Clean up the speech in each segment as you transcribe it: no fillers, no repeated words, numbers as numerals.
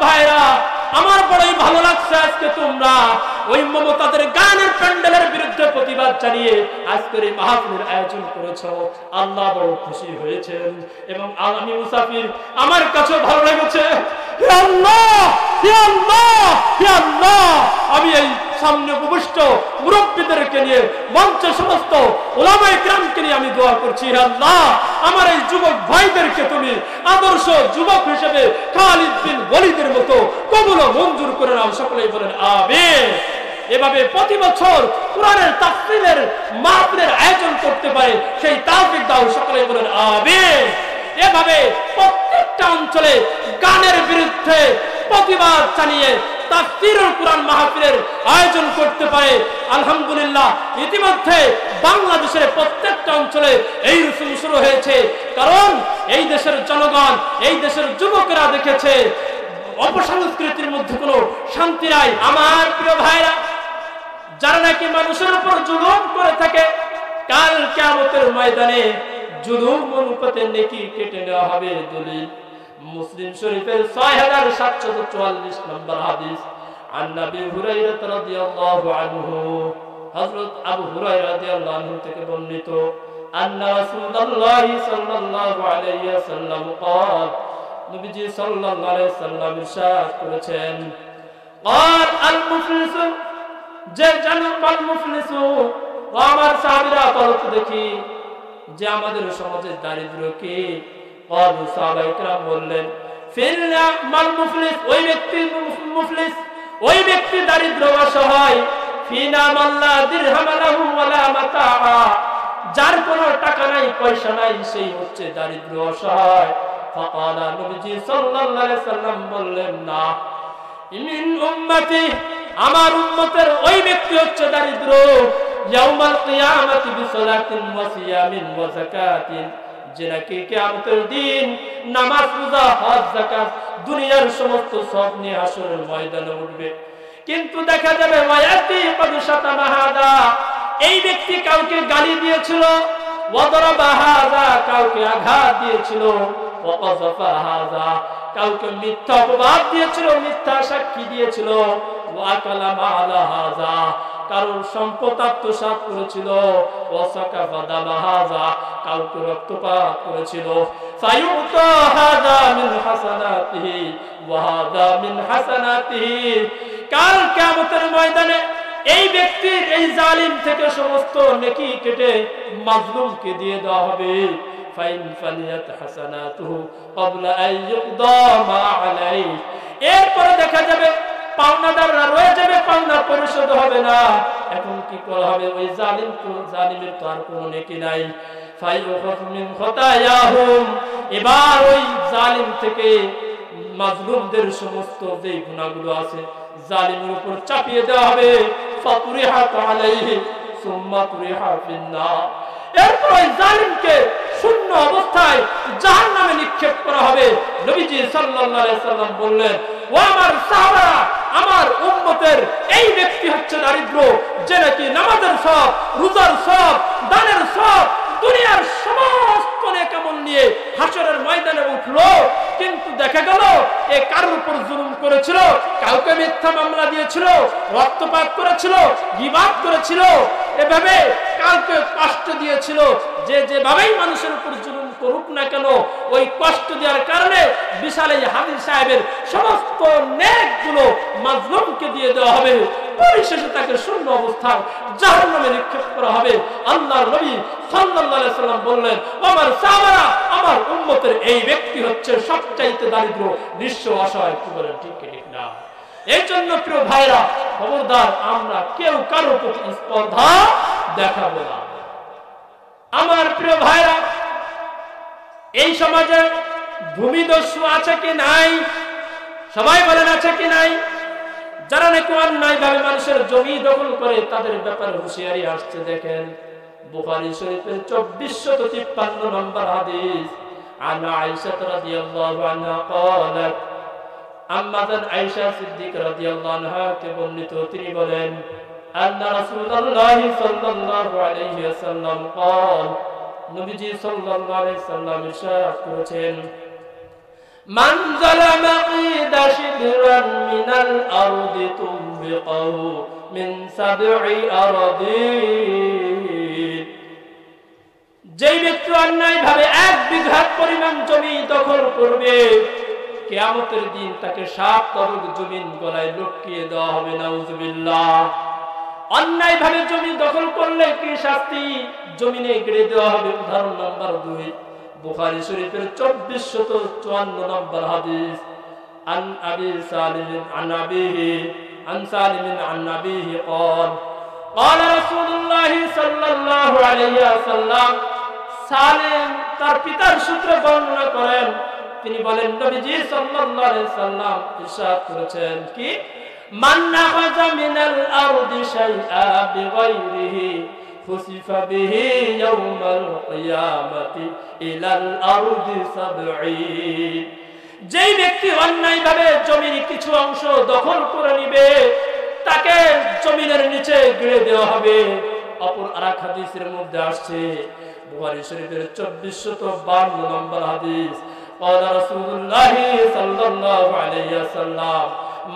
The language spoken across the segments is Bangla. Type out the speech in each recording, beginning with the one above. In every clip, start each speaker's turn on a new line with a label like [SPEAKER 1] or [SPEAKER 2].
[SPEAKER 1] ভাইরা, আমার বড়ই ভালো লাগছে আজকে তোমরা ওই মমতাদের গানের প্যান্ডেলের বিরুদ্ধে প্রতিবাদ জানিয়ে আজকের এই মাহফিলের আয়োজন করেছো। আল্লাহ বড় খুশি হয়েছেন এবং আমি মুসাফির, আমার কাছে ভালো লেগেছে। হে আল্লাহ, হে আল্লাহ, হে আল্লাহ, আমি এই সামনে উপবিষ্ট মুরব্বীদেরকে নিয়ে মঞ্চে সমস্ত উলামায়ে কিরামকে নিয়ে আমি দোয়া করছি। হে আল্লাহ, আমার এই যুবক ভাইদেরকে তুমি আদর্শ যুবক হিসেবে খালিদ বিন ওয়ালিদের মতো কবুল ও মঞ্জুর করে নাও। সকলেই বলেন আমিন। এভাবে প্রতি বছর কোরআনের তাফসীরের মাহফিলের আয়োজন করতে পারে সেই তৌফিক দাও। সকলেই বলেন আমিন। এভাবে প্রত্যেকটা অঞ্চলে গানের বিরুদ্ধে প্রতিবাদ জানিয়ে তাফসীরুল কোরআন মাহফিলের আয়োজন করতে পারে। আলহামদুলিল্লাহ, ইতিমধ্যে বাংলাদেশের প্রত্যেকটা অঞ্চলে এই রসুম শুরু হয়েছে। কারণ এই দেশের জনগণ, এই দেশের যুবকেরা দেখেছে অপসংস্কৃতির মধ্যে কোনো শান্তি নাই। আমার প্রিয় ভাইরা, যারা নাকি মানুষের উপর জুলুম করে থাকে, কাল কিয়ামতের ময়দানে জুলুম অনুপাতে নেকি কেটে নেওয়া হবে। দলিল মুসলিম শরীফের 6744 নম্বর হাদিস। আন নবী হুরায়রা রাদিয়াল্লাহু আনহু, হযরত আবু হুরায়রা রাদিয়াল্লাহু আনহু থেকে বর্ণিত, আন্না রাসূলুল্লাহ সাল্লাল্লাহু আলাইহি ওয়াসাল্লাম قال, নবীজি সাল্লাল্লাহু আলাইহি ওয়াসাল্লাম ইরশাদ করেছেন, قال المفلس, যে জানো আল মুফলিসু, আমার সাহাবীরা বলো তো দেখি যে আমাদের সমাজের দারিদ্র কি? ক্বালু, সাহাবায়ে কেরাম বললেন, ফিরনা মাল মুফলিস, ওই ব্যক্তি মুফলিস, ওই ব্যক্তি দারিদ্র অসহায়, ফিনা মাল্লা দিরহাম লাহু ওয়ালা মাতাআ, যার কোনো টাকা নাই পয়সা নাই, সেই হচ্ছে দারিদ্র অসহায়। ফাকালা, নবীজি সাল্লাল্লাহু আলাইহি সাল্লাম বললেন, না, মিন উম্মতি, আমার উম্মতের ওই ব্যক্তি হচ্ছে দারিদ্র, ইয়াউমাল কিয়ামাতি বিসালাতিন ওয়া সিয়ামিন ওয়া যাকাতিন, যে নাকি কিয়ামতের দিন নামাজ, রোজা, হজ, যাকাত, দুনিয়ার সমস্ত সব নিয়ে হাশরের ময়দানে উঠবে। কিন্তু দেখা যাবে ওয়ায়াতি কদ শাতামা হাদা, এই ব্যক্তি কাউকে গালি দিয়েছিল, ওয়াদরাবা হাদা, কাউকে আঘাত দিয়েছিল, ওয়া কাযাফা হাদা, কাউকে মিথ্যা অপবাদ দিয়েছিল, মিথ্যা সাক্ষী দিয়েছিল, ওয়া কালামা আলা হাদা, কারোর সম্পদ আত্মসাৎ করেছিল, ওয়া সাকাফা দামা হাদা, কাউকে রক্তপাত করেছিল। ফায়ুতা হাদা মিন হাসানাতিহি ওয়া হাদা মিন হাসানাতিহি, কাল কিয়ামতের ময়দানে এই ব্যক্তির, এই জালিম থেকে সমস্ত নেকি কেটে মাজলুমকে দিয়ে দেওয়া হবে। ফাইন ফানিয়াত হাসানাতুহু ক্বাবলা আন ইউকদা মা আলাইহি, এরপরে দেখা যাবে পাওনাদাররা রয়ে যাবে, পাওনা পরিশোধ হবে না। এখন কি করা হবে? ওই জালিমের তো আর কোনো নেকি নাই। ফায়ুখাযু মিন খতায়াহুম, এবার ওই জালিম থেকে মাজলুমদের সমস্ত যে গুনাহগুলো আছে জালিমের উপর চাপিয়ে দেওয়া হবে। ফাতুরিহাত আলাইহি সুম্মা তুরিহা ফিন্নার, এরপর ওই জালিমকে শূন্য অবস্থায় জাহান্নামে নিক্ষেপ করা হবে। নবীজি সাল্লাল্লাহু আলাইহি সাল্লাম বললেন, ও আমার সাহাবারা, আমার উম্মতের এই ব্যক্তি হচ্ছে দারিদ্র, যে নাকি নামাজের সব, রোজার সব, দানের সব, দুনিয়ার সমস্ত নেকামল নিয়ে হাশরের ময়দানে উঠলো, কিন্তু দেখা গেল এ কারোর উপর জুলুম করেছিল, কাউকে মিথ্যা মামলা দিয়েছিল, রক্তপাত করেছিল, গীবাত করেছিল, এভাবে কাউকে কষ্ট দিয়েছিল। যে যেভাবেই মানুষের উপর জুলুম করুক না কেন, ওই কষ্ট দেওয়ার কারণে বিশাল এই হাবিব সাহেবের সমস্ত নেকগুলো মাজলুমকে দিয়ে দেওয়া হবে। পরিশেষে তাকে শূন্য অবস্থায় জাহান্নামে নিক্ষেপ করা হবে। আল্লাহর নবী সাল্লাল্লাহু আলাইহি সাল্লাম বললেন, আমার সাহাবারা, আমার উম্মতের এই ব্যক্তি হচ্ছে সবচাইতে দারিদ্র, নিঃস্ব, অসহায়। কি বলেন, ঠিক ঠিক না? এই জন্য প্রিয় ভাইরা, খবরদার, আমরা কেউ কারোর প্রতি স্পর্ধা দেখাবো না। আমার প্রিয় ভাইরা, এই সমাজে ভূমিদস্যু আছে কি নাই? সবাই বলেন আছে কি নাই? যারা নাকি অন্যায় ভাবে মানুষের জমি দখল করে, তাদের ব্যাপারে হুঁশিয়ারি আসছে। দেখেন বুখারী শরীফের 2453 নম্বর হাদিস। আন আয়েশা রাদিয়াল্লাহু আনহা قالت, আম্মাজান আয়েশা সিদ্দিকা রাদিয়াল্লাহু আনহা কে বর্ণিত, তিনি বলেন, আন্না রাসূলুল্লাহ সাল্লাল্লাহু আলাইহি ওয়াসাল্লাম قال, নবীজি সাল্লাল্লাহু আলাইহি ওয়াসাল্লাম ইরশাদ করেছেন, মান যালামা কিদা শিবরান মিনাল আরদি তুমবিকাহু মিন সাবঈ আরাদিন। যেই ব্যক্তি অন্যায় ভাবে 1 বিঘা পরিমাণ জমি দখল করবে, কিয়ামতের দিন তাকে 7 তরুক জমিন গলায় লটকিয়ে দেওয়া হবে। নাউজুবিল্লাহ। অন্যায় ভাবে জমি দখল করলে কি শাস্তি? জমিনে গেড়ে দেওয়া হবে। উদাহরণ নাম্বার 2, বুখারী শরীফের 2454 নম্বর হাদিস। আন আবি সালিম আন আবিহি আন সালিম আন আবিহি قال قال رسول الله صلى الله عليه وسلم। সালিম তার পিতার সূত্রে বর্ণনা করেন, তিনি বলেন নবীজি সাল্লাল্লাহু আলাইহি সাল্লাম ইরশাদ করেছেন কি, মান নাখাযা মিনাল আরদি শাইআ বিগাইরিহি ফুসিফা বিহি ইয়াউমাল কিয়ামাতি ইলাল আরদি সাবঈন। যেই ব্যক্তি অন্যায়ভাবে জমির কিছু অংশ দখল করে নিবে, তাকে জমিনের নিচে গেড়ে দেওয়া হবে। অপর আরেক হাদিসের মধ্যে আসছে, বুখারী শরীফের 2452 নম্বর হাদিস। قال رسول الله صلى الله عليه وسلم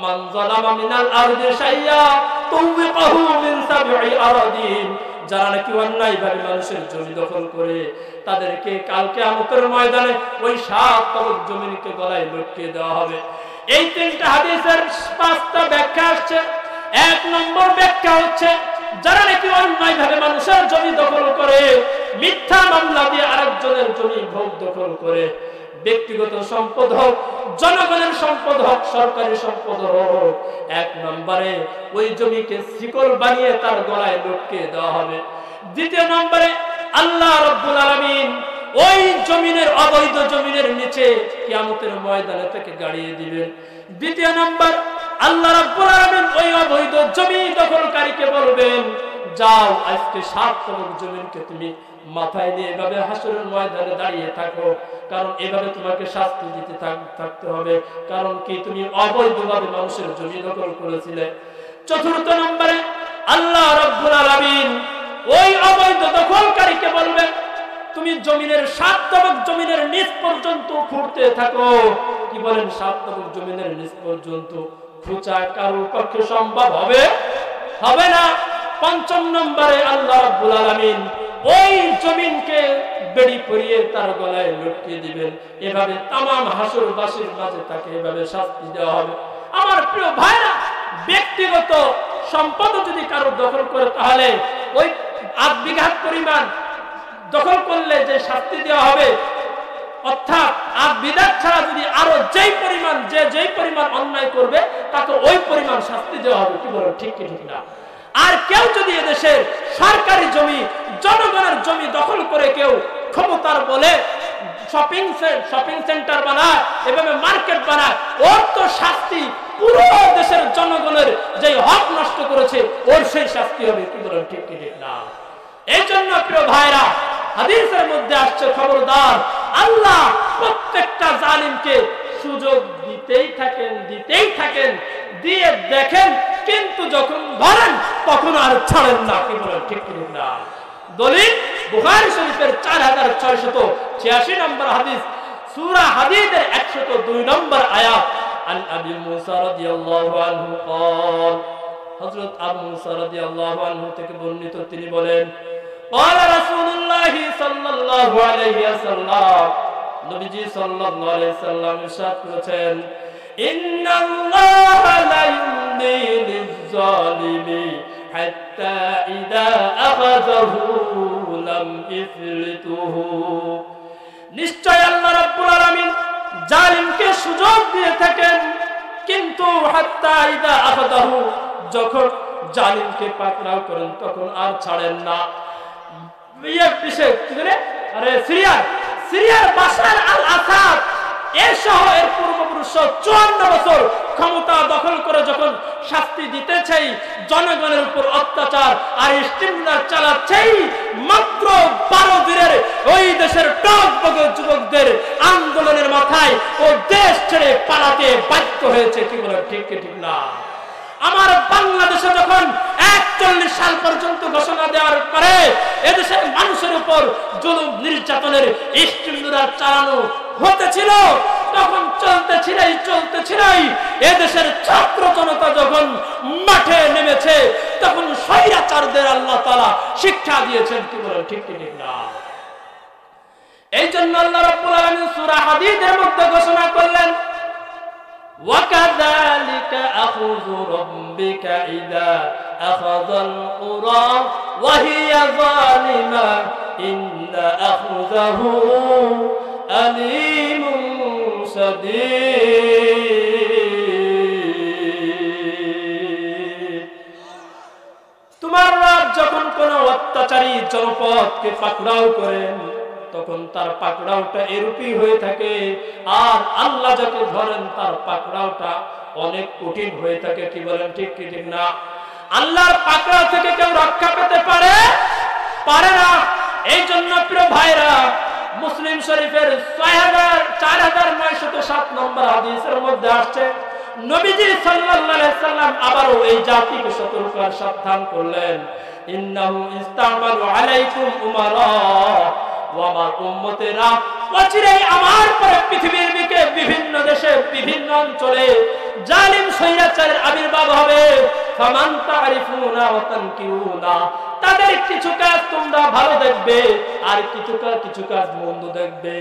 [SPEAKER 1] من ظلم من الارض شيئا طوقه من 7 আরাদিন। যারা নাকি অন্যায়ভাবে মানুষের জমি দখল করে, তাদেরকে কাল কিয়ামতের ময়দানে ওই 7 তরফ জমিনকে গলায় লটকিয়ে দেওয়া হবে। এই 3টা হাদিসের 5টা ব্যাখ্যা আসছে। 1 নম্বর ব্যাখ্যা হচ্ছে, যারা নাকি অন্যায়ভাবে মানুষের জমি দখল করে, মিথ্যা মামলা দিয়ে আরেকজনের জমি ভোগ দখল করে, ব্যক্তিগত সম্পদ হোক, জনগণের সম্পদ হোক, সরকারি সম্পদ হোক, 1 নম্বরে ওই জমিকে শিকল বানিয়ে তার গলায় লটকিয়ে দেওয়া হবে। 2 নম্বরে আল্লাহ রাব্বুল আলামিন ওই জমিনের অবৈধ জমিনের নিচে কিয়ামতের ময়দানে তাকে গাড়িয়ে দিবেন। 2 নম্বর, আল্লাহ রাব্বুল আলামিন ওই অবৈধ জমি দখলকারীকে বলবেন, যাও আজকে 7 তরফ জমিনকে তুমি মাথায় নিয়ে এভাবে হাসরের ময়দানে দাঁড়িয়ে থাকো, কারণ এভাবে তোমাকে শাস্তি দিতে থাকতে হবে। কারণ কি, তুমি অবৈধভাবে মানুষের জমি দখল করেছিলে। 4 নম্বরে আল্লাহ রাব্বুল আলামিন ওই অবৈধ দখলকারীকে বলবেন, তুমি জমিনের 7 তরফ জমিনের নিচ পর্যন্ত খুঁড়তে থাকো। কি বলেন, 7 তরফ জমিনের নিচ পর্যন্ত খুঁজা কারোর পক্ষে সম্ভব হবে না। 5 নম্বরে আল্লাহ রাব্বুল আলামিন ওই জমিনকে বেড়ি পরিয়ে তার গলায় লটকিয়ে দিবেন। এভাবে তামাম হাসরবাসীর মাঝে তাকে এভাবে শাস্তি দেওয়া হবে। আমার প্রিয় ভাইরা, ব্যক্তিগত সম্পদ যদি কারো দখল করে, তাহলে ওই 8 বিঘা পরিমাণ দখল করলে যে শাস্তি দেওয়া হবে, অর্থাৎ 8 বিঘা ছাড়া যদি আরো যেই পরিমাণ অন্যায় করবে, তাকে ওই পরিমাণ শাস্তি দেওয়া হবে। কি বলেন, ঠিক কি ঠিক না? আর কেউ যদি এদেশের সরকারি জমি, জনগণের জমি দখল করে কেউ ক্ষমতার বলে শপিং সেন্টার বানায়, এভাবে মার্কেট বানায়, ওর তো শাস্তি পুরো দেশের জনগণের যে হক নষ্ট করেছে, ওর সেই শাস্তি হবে। কি বলেন, ঠিক কি ঠিক না? এই জন্য প্রিয় ভাইরা, হাদিসের মধ্যে আসছে, খবরদার, আল্লাহ প্রত্যেকটা জালিমকে সুযোগ দিতেই থাকেন, দিয়ে দেখেন, কিন্তু যখন ধরেন তখন আর ছাড়েন না। কি বলেন, ঠিক কি না? দলিল বুখারী শরীফের 4686 নম্বর হাদিস, সূরা হাদীদের 102 নম্বর আয়াত। আন আবি মুসা রাদিয়াল্লাহু আনহু قال, হযরত আবু মুসা রাদিয়াল্লাহু আনহু থেকে বর্ণিত, তিনি বলেন, قال رسول الله صلى الله عليه وسلم, নবীজি সাল্লাল্লাহু আলাইহি সাল্লাম ইরশাদ করেছেন, ইন্নাল্লাহা লা ইউমলি লিয-যালিমি হাত্তা ইযা আখাযাহু লাম ইফলিতুহু। নিশ্চয় আল্লাহ রাব্বুল আলামিন জালিমকে সুযোগ দিয়ে থাকেন, কিন্তু হাত্তা ইযা আখাযাহু, যখন জালিমকে পাকড়াও করেন তখন আর ছাড়েন না। সিরিয়ার বাশার আল আসাদ এর সহ এর পূর্বপুরুষ 54 বছর ক্ষমতা দখল করে যখন শাস্তি দিতেছে, জনগণের উপর অত্যাচার আর ইস্তিমদার চালাচ্ছে, মাত্র 12 দিনের ওই দেশের টকবগে যুবকদের আন্দোলনের মাথায় ও দেশ ছেড়ে পালাতে বাধ্য হয়েছে। কি বলে, ঠিক কি ঠিক না? আমার বাংলাদেশে যখন 41 সাল পর্যন্ত ঘোষণা দেওয়ার পরে এদেশের মানুষের উপর জুলুম নির্যাতনের ইস্তিমদার চালানো হতেছিল, তখন চলতেছিলাই এদেশের ছাত্র জনতা যখন মাঠে নেমেছে তখন স্বৈরাচারদের আল্লাহ তাআলা শিক্ষা দিয়েছেন। কি বলেন ঠিক কি ঠিক না? এই জন্য আল্লাহ রাব্বুল আলামিন সূরা হাদীদের মধ্যে ঘোষণা করলেন, وَكَذَلِكَ أَخْذُ رَبِّكَ إِذَا أَخَذَ الْقُرَى وَهِيَ ظَالِمَةٌ إِنَّ أَخْذَهُ أَلِيمٌ شَدِيدٌ। তোমার রব যখন কোন অত্যাচারী জনপদকে পাকড়াও করেন তখন তার পাকড়াওটা এরূপই হয়ে থাকে, আর আল্লাহ যাকে ধরেন তার পাকড়াওটা অনেক কঠিন হয়ে থাকে। কি বলেন ঠিক কি ঠিক না? আল্লাহর পাকড়াও থেকে কেউ রক্ষা পেতে পারে না। এই জন্য প্রিয় ভাইরা, মুসলিম শরীফের 4907 নম্বর হাদিসের মধ্যে আসছে, নবীজি সাল্লাল্লাহু আলাইহি সাল্লাম আবারও এই জাতিকে সতর্ক আর সাবধান করলেন, ইন্নাহু ইস্তামালু আলাইকুম উমারা, ও আমার উম্মতেরা, অচিরেই আমার পরে পৃথিবীর বুকে বিভিন্ন দেশে বিভিন্ন অঞ্চলে জালিম স্বৈরাচারের আবির্ভাব হবে। ফামান তারিফুনা ওয়া তানকিরুনা, তাদের কিছু কাজ তোমরা ভালো দেখবে আর কিছু কাজ মন্দ দেখবে।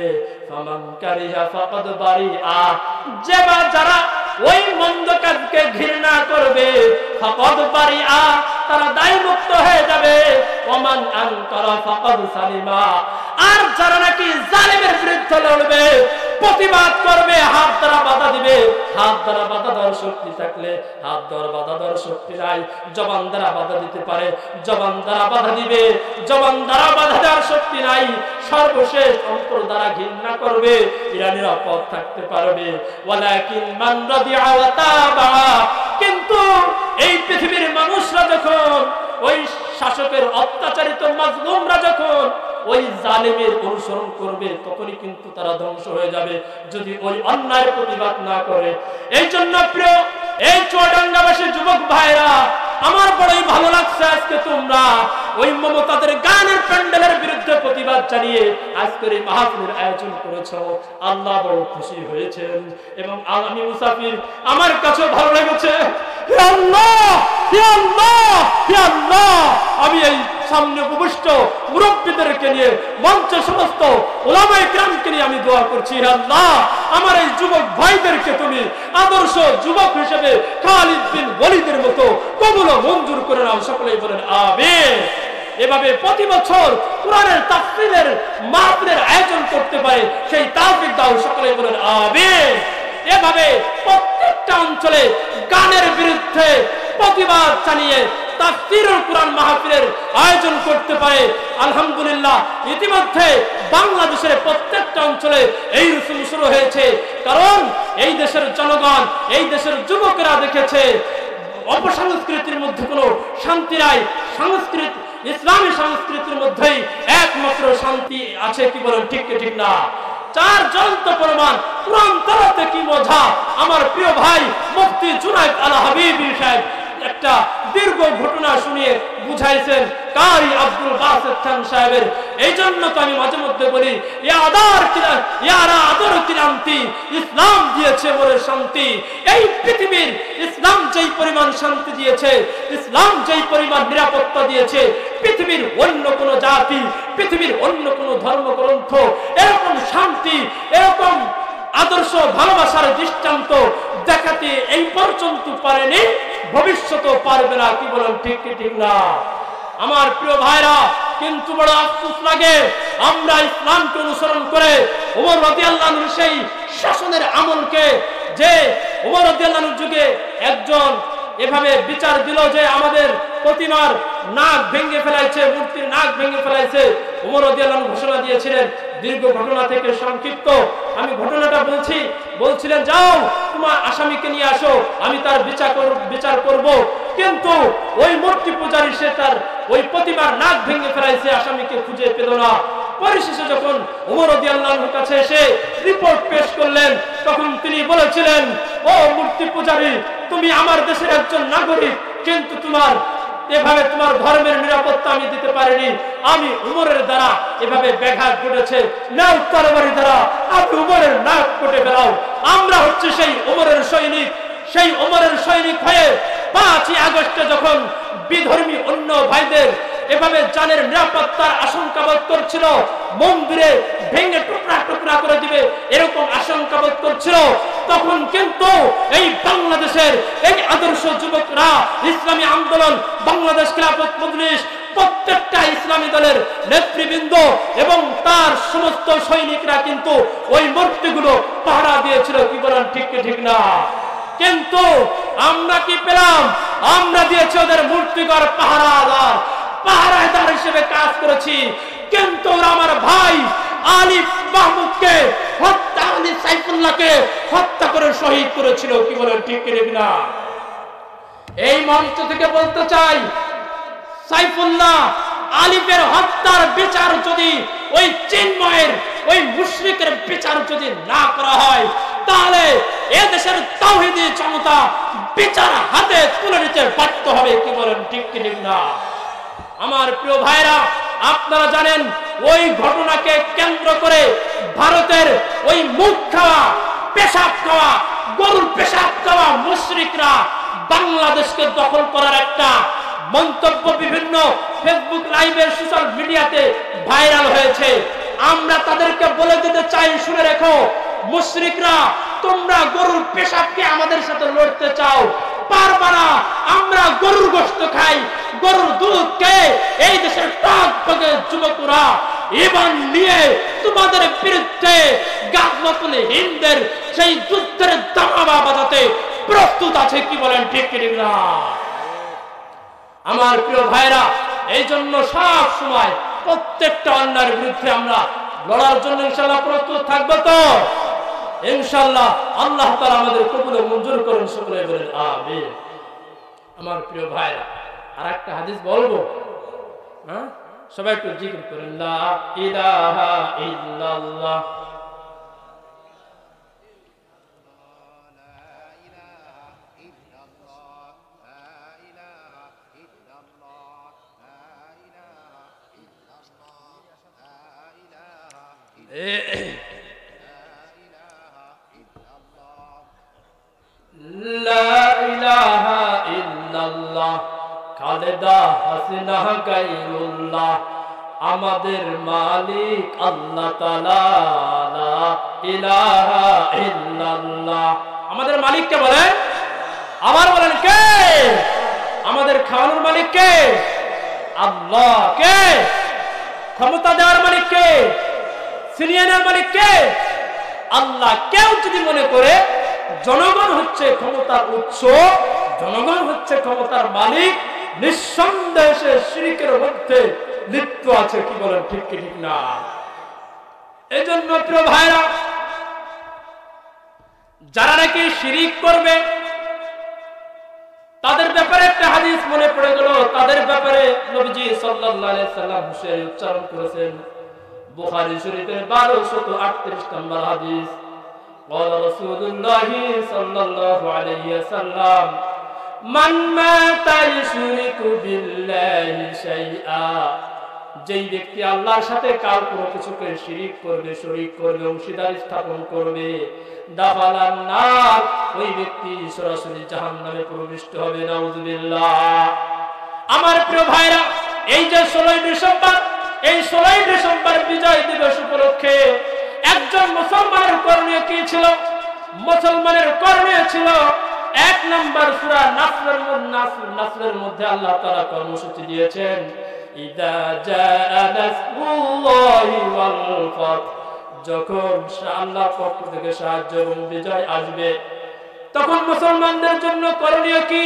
[SPEAKER 1] ফামান কারিহা ফাকাদ বারিআ, যারা ওই মন্দ কাজকে ঘৃণা করবে, ফাকাদ বারিআ, তারা দায়মুক্ত হয়ে যাবে। ওমান আনকারা ফাকাদ সালিমা, আর যারা নাকি জালিমের বিরুদ্ধে লড়বে, প্রতিবাদ করবে, হাত দ্বারা বাধা দিবে, হাত দ্বারা বাধা দেওয়ার শক্তি থাকলে হাত দ্বারা বাধা দেওয়ার শক্তি নাই, জবান দ্বারা বাধা দিতে পারে, জবান দ্বারা বাধা দিবে, জবান দ্বারা বাধা দেওয়ার শক্তি নাই, সর্বশেষ অন্তর দ্বারা ঘৃণা করবে, এরা নিরাপদ থাকতে পারবে। ওয়ালাকিন মান রাদিআ ওয়া তাবা, কিন্তু এই পৃথিবীর মানুষরা যখন ওই শাসকের অত্যাচারিত মাজলুমরা যখন ওই জালেমের অনুসরণ করবে তখনই কিন্তু তারা ধ্বংস হয়ে যাবে, যদি ওই অন্যায়ের প্রতিবাদ না করে। এই জন্য প্রিয় এই চুয়াডাঙ্গাবাসী যুবক ভাইরা, আমার বড়ই ভালো লাগছে আজকে তোমরা ওই মমতাদের গানের প্যান্ডেলের বিরুদ্ধে প্রতিবাদ জানিয়ে আজকের এই মাহফিলের আয়োজন করেছো। আল্লাহ বড় খুশি হয়েছেন এবং আমি মুসাফির, আমার কাছে ভালো লেগেছে। হে আল্লাহ, হে আল্লাহ, হে আল্লাহ, আমি এই সামনে উপবিষ্ট মুরব্বীদেরকে নিয়ে মঞ্চে সমস্ত উলামায়ে কেরামকে নিয়ে আমি দোয়া করছি, হে আল্লাহ আমার এই যুবক ভাইদেরকে তুমি আদর্শ যুবক হিসেবে খালিদ বিন ওয়ালিদের মতো কবুল ও মঞ্জুর করে নাও। সকলেই বলেন আমিন। এভাবে প্রতি বছর কোরআনের তাফসীরের মাহফিলের আয়োজন করতে পারে সেই তৌফিক দাও। সকলেই বলেন আমিন। এভাবে প্রত্যেকটা অঞ্চলে গানের বিরুদ্ধে প্রতিবাদ জানিয়ে তাফসীরুল কোরআন মাহফিলের আয়োজন করতে পারে। আলহামদুলিল্লাহ, ইতিমধ্যে বাংলাদেশের প্রত্যেকটা অঞ্চলে এই রসুম শুরু হয়েছে, কারণ এই দেশের জনগণ, এই দেশের যুবকেরা দেখেছে অপসংস্কৃতির মধ্যে কোনো শান্তি নাই, সংস্কৃতি ইসলামী সংস্কৃতির মধ্যেই একমাত্র শান্তি আছে। কি বলেন ঠিক কি ঠিক না? চার জ্বলন্ত প্রমাণ, কোরআন তেলাওয়াতে কি মজা। আমার প্রিয় ভাই মুফতি জুনায়েদ আল হাবিবি সাহেব একটা দীর্ঘ ঘটনা শুনিয়ে বুঝাইছেন কারি আব্দুল বাসেত খান সাহেবের। এই জন্য তো আমি মাঝে মধ্যে বলি, ইসলাম দিয়েছে বলে শান্তি। এই পৃথিবীর ইসলাম যেই পরিমাণ শান্তি দিয়েছে, ইসলাম যেই পরিমাণ নিরাপত্তা দিয়েছে, পৃথিবীর অন্য কোন জাতি, পৃথিবীর অন্য কোন ধর্মগ্রন্থ এরকম শান্তি, এরকম আদর্শ ভালোবাসার দৃষ্টান্ত দেখাতে এই পর্যন্ত পারেনি, ভবিষ্যতেও পারবে না। কি বলেন ঠিক কি ঠিক না? আমার প্রিয় ভাইরা, কিন্তু বড় আফসোস লাগে, আমরা ইসলামকে অনুসরণ করে ওমর রাদিয়াল্লাহু আনহু সেই শাসনের আমলকে, যে ওমর রাদিয়াল্লাহু আনহুর যুগে একজন এভাবে বিচার দিল যে আমাদের প্রতিমার নাক ভেঙে ফেলাইছে, মূর্তির নাক ভেঙে ফেলাইছে, ওমর রাদিয়াল্লাহু আনহু ঘোষণা দিয়েছিলেন। দীর্ঘ ঘটনা থেকে সংক্ষিপ্ত আমি ঘটনাটা বলছিলেন, যাও তোমার আসামিকে নিয়ে আসো, আমি তার বিচার করব। কিন্তু ওই মূর্তি পূজারী সে তার ওই প্রতিমার নাক ভেঙে ফেলাইছে, আসামিকে খুঁজে পেল না। পরিশেষে যখন ওমর রাদিয়াল্লাহু আনহুর কাছে এসে রিপোর্ট পেশ করলেন, তখন তিনি বলেছিলেন, ও মূর্তি পূজারী, তুমি আমার দেশের একজন নাগরিক, কিন্তু তোমার এভাবে তোমার ধর্মের নিরাপত্তা আমি দিতে পারিনি, আমি উমরের দ্বারা এভাবে ব্যাঘাত ঘটেছে, নাও তরবারি দ্বারা আমি উমরের নাক কেটে ফেলাও। আমরা হচ্ছে সেই উমরের সৈনিক। সেই উমরের সৈনিক হয়ে 5ই আগস্টে যখন বিধর্মী অন্য ভাইদের এভাবে জানের নিরাপত্তার আশঙ্কা বোধ করছিল, মন্দিরে ভেঙে টুকরা টুকরা করে দিবে এরকম আশঙ্কা বোধ করছিল, তখন কিন্তু এই বাংলাদেশের এই আদর্শ যুবকরা, ইসলামী আন্দোলন, বাংলাদেশ খিলাফত মজলিস, প্রত্যেকটা ইসলামী দলের নেতৃবৃন্দ এবং তার সমস্ত সৈনিকরা কিন্তু ওই মূর্তিগুলো পাহারা দিয়েছিল। কি বলেন, ঠিক কি ঠিক না? কিন্তু আমরা কি পেলাম? আমরা দিয়েছি ওদের মূর্তিঘর পাহারাদার হিসেবে কাজ করেছি। কিন্তু ওরা আমার ভাই আলী মাহমুদকে হত্যা, আলী সাইফুল্লাহকে হত্যা করে শহীদ করেছিল। কি বলেন, ঠিক কি ঠিক না? এই মঞ্চ থেকে বলতে চাই, সাইফুল্লাহ আলিফের হত্যার বিচার যদি ওই চিন্ময়ের ওই মুশরিকের বিচার যদি না করা হয়, তাহলে এ দেশের তাওহীদি জনতা বিচার হাতে তুলে নিতে বাধ্য হবে। কি বলেন, ঠিক কি ঠিক না? আমার প্রিয় ভাইরা, আপনারা জানেন ওই ঘটনাকে কেন্দ্র করে ভারতের ওই মুখ খাওয়া, পেশাব খাওয়া, গরুর পেশাব খাওয়া মুশরিকরা বাংলাদেশকে দখল করার একটা মন্তব্য বিভিন্ন ফেসবুক লাইভে, সোশ্যাল মিডিয়াতে ভাইরাল হয়েছে। আমরা তাদেরকে বলে দিতে চাই, শুনে রেখো, মুশরিকরা তোমরা গরুর পেশাবকে আমাদের সাথে লড়তে চাও, পারবা না। আমরা গরুর গোশত খাই, গরুর দুধ খেয়ে এই দেশের টকটকে যুবকরা ঈমান নিয়ে তোমাদের বিরুদ্ধে গাজওয়াতুল হিন্দের সেই যুদ্ধের দামামা বাজাতে প্রস্তুত আছে। কি বলেন, ঠিক কি ঠিক না? আমার প্রিয় ভাইরা, এই জন্য সব সময় প্রত্যেকটা অন্যায়ের বিরুদ্ধে আমরা লড়ার জন্য ইনশাআল্লাহ প্রস্তুত থাকবো তো ইনশাআল্লাহ। আল্লাহ তাআলা আমাদের কবুল ও মঞ্জুর করুন, সকলে বলেন আমিন। আমার প্রিয় ভাইরা, আরেকটা হাদিস বলবো, হ্যাঁ, সবাই একটু জিকির করেন, লা ইলাহা ইল্লাল্লাহ। লা ইলাহা ইল্লাল্লাহ, খালেদা হাসিনা গায়রুল্লাহ, আমাদের মালিক আল্লাহ তাআলা, লা ইলাহা ইল্লাল্লাহ। আমাদের মালিক কে বলে? আবার বলেন, কে? আমাদের খাওয়ানোর মালিক কে? আল্লাহ। কে? ক্ষমতা দেওয়ার মালিক কে? সিনিয়রের মালিক কে? আল্লাহ। কেউ যদি মনে করে জনগণ হচ্ছে ক্ষমতার উৎস, জনগণ হচ্ছে ক্ষমতার মালিক, নিঃসন্দেহে সে শিরকের মধ্যে লিপ্ত আছে। কি বলেন, ঠিক কি ঠিক না? এই জন্য প্রিয় ভাইরা, যারা নাকি শিরিক করবে তাদের ব্যাপারে একটা হাদিস মনে পড়ে গেল। তাদের ব্যাপারে নবীজি সাল্লাল্লাহু আলাইহি সাল্লাম হুঁশিয়ারি উচ্চারণ করেছেন। বুখারী শরীফের 1238 নম্বর হাদিস, قال رسول الله صلى الله عليه وسلم من مات يشرك بالله شيئا, যেই ব্যক্তি আল্লাহর সাথে কাল কোনো কিছুকে শিরিক করবে, শরীক করবে, অংশীদার স্থাপন করবে, দাখালান নার, ওই ব্যক্তি সরাসরি জাহান্নামে প্রবিষ্ট হবে। নাউযুবিল্লাহ। আমার প্রিয় ভাইরা, এই যে 16 ডিসেম্বর, এই 16 ডিসেম্বর বিজয় দিবস উপলক্ষে একজন মুসলমানের করণীয় কি ছিল? মুসলমানের করণীয় ছিল 1 নম্বর সূরা নাসরের মধ্যে আল্লাহ তাআলা কর্মসূচি দিয়েছেন, ইদা জাআ নাসরুল্লাহি ওয়াল ফাত, যখন আল্লাহর পক্ষ থেকে সাহায্য এবং বিজয় আসবে, তখন মুসলমানদের জন্য করণীয় কি?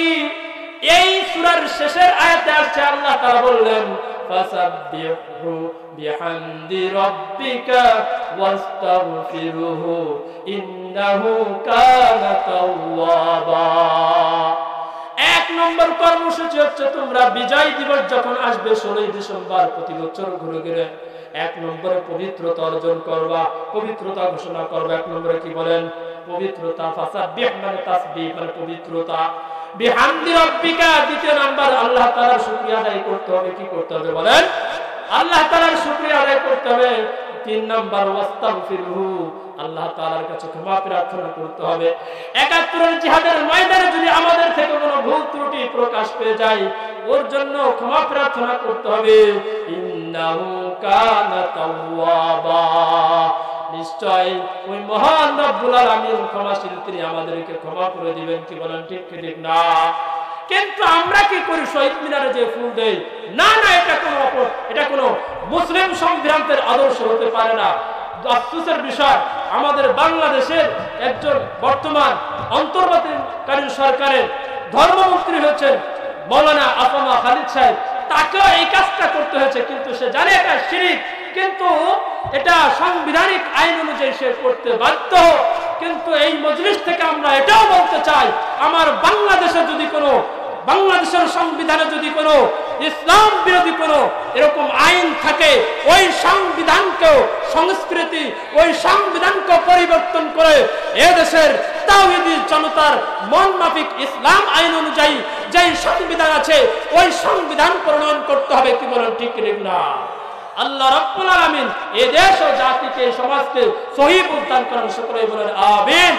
[SPEAKER 1] এই সূরার শেষের আয়াতে আসছে, আল্লাহ তাআলা বললেন, ফাসাব্বিহু বিহামদি রাব্বিকা ওয়াস্তাগফিরুহু ইন্নাহু কানা তাওয়াবা। 1 নম্বর কর্মসূচি হচ্ছে, তোমরা বিজয় দিবস যখন আসবে 16 ডিসেম্বর প্রতি বছর ঘুরে ঘুরে 1 নম্বরে পবিত্রতা অর্জন করবা, পবিত্রতা ঘোষণা করবা। 1 নম্বরে কি বলেন? পবিত্রতা। ফাসাব্বিহ মানে তাসবিহ, মানে পবিত্রতা। বিহামদি রাব্বিকা, দ্বিতীয় নাম্বার আল্লাহ তাআলার শুকরিয়া আদায় করতে হবে। কি করতে হবে বলেন? আল্লাহ তাআলার শুকরিয়া আদায় করতে হবে। তিন নাম্বার ওয়াস্তাগফিরহু, আল্লাহ তাআলার কাছে ক্ষমা প্রার্থনা করতে হবে। ৭১ জিহাদের ময়দানে যদি আমাদের থেকে কোনো ভুল ত্রুটি প্রকাশ পেয়ে যায়, ওর জন্য ক্ষমা প্রার্থনা করতে হবে। ইন্নাহু কানা তাওয়াবা, নিশ্চয় ওই মহান রব্বুল আলামিন ক্ষমাশীল, তিনি আমাদেরকে ক্ষমা করে দিবেন। কি বলেন? ঠিক কি ঠিক না? কিন্তু আমরা কি করি? শহীদ মিনারে যে ফুল দেই, না না, এটা কোনো মুসলিম সংবিধানের আদর্শ হতে পারে না। আফসোসের বিষয়, আমাদের বাংলাদেশের একজন বর্তমান অন্তর্বর্তীকালীন সরকারের ধর্মমন্ত্রী হচ্ছেন মৌলানা আসামা খালিদ সাহেব, তাকেও এই কাজটা করতে হয়েছে, কিন্তু সে জানে এটা শিরক, কিন্তু এটা সাংবিধানিক আইন অনুযায়ী সে করতে বাধ্য। কিন্তু এই মজলিস থেকে আমরা এটাও বলতে চাই, আমার বাংলাদেশের সংবিধানে যদি কোনো ইসলাম বিরোধী কোনো এরকম আইন থাকে, ওই সংবিধানকেও সংস্কৃতি, ওই সংবিধানকে পরিবর্তন করে এদেশের তাওহীদি জনতার মন মাফিক ইসলাম আইন অনুযায়ী যেই সংবিধান আছে, ওই সংবিধান প্রণয়ন করতে হবে। কি বলেন? ঠিক না? আল্লাহ রাব্বুল আলামিন এই দেশ ও জাতিকে, সমাজকে সহিহ উদ্ধার করেন। সকলে বলেন আমিন।